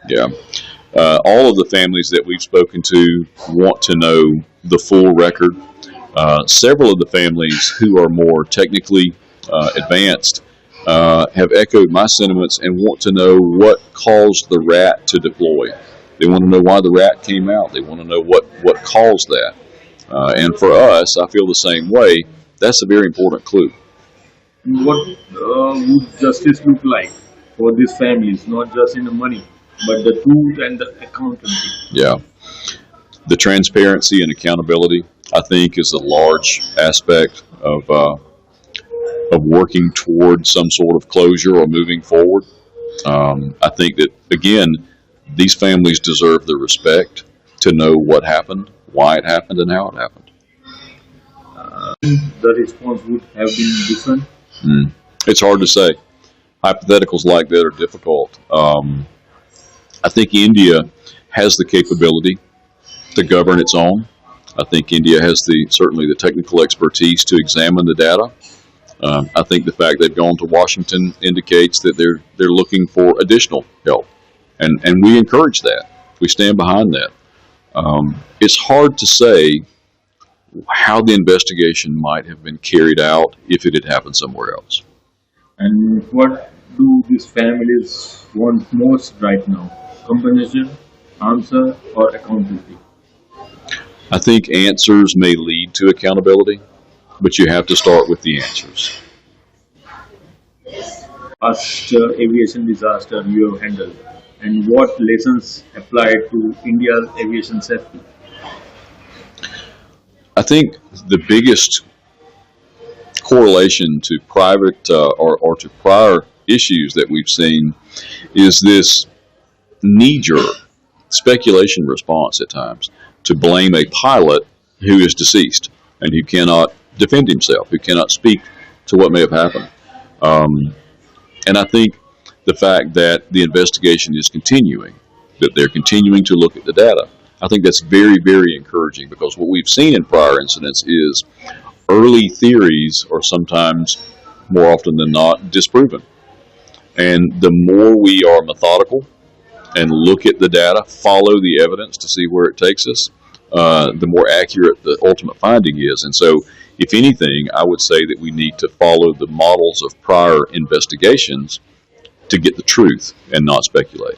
Yeah. All of the families that we've spoken to want to know the full record. Several of the families who are more technically advanced have echoed my sentiments and want to know what caused the rat to deploy. They want to know why the rat came out. They want to know what caused that. And for us, I feel the same way. That's a very important clue. What would justice look like for these families, not just in the money, but the truth and the accountability? Yeah. The transparency and accountability, I think, is a large aspect of working toward some sort of closure or moving forward. I think that, again, these families deserve the respect to know what happened, why it happened, and how it happened. The response would have been different. It's hard to say. Hypotheticals like that are difficult. I think India has the capability to govern its own. I think India has certainly the technical expertise to examine the data. I think the fact they've gone to Washington indicates that they're looking for additional help, and we encourage that. We stand behind that. It's hard to say how the investigation might have been carried out if it had happened somewhere else. And what do these families want most right now? Compensation, answer, or accountability? I think answers may lead to accountability, but you have to start with the answers. Past aviation disaster you have handled, and what lessons apply to India's aviation safety? I think the biggest correlation to private or to prior issues that we've seen is this knee-jerk speculation response at times to blame a pilot who is deceased and who cannot defend himself, who cannot speak to what may have happened. And I think the fact that the investigation is continuing, that they're continuing to look at the data, I think that's very, very encouraging, because what we've seen in prior incidents is early theories are sometimes, more often than not, disproven. And the more we are methodical and look at the data, follow the evidence to see where it takes us, the more accurate the ultimate finding is. And so, if anything, I would say that we need to follow the models of prior investigations to get the truth and not speculate.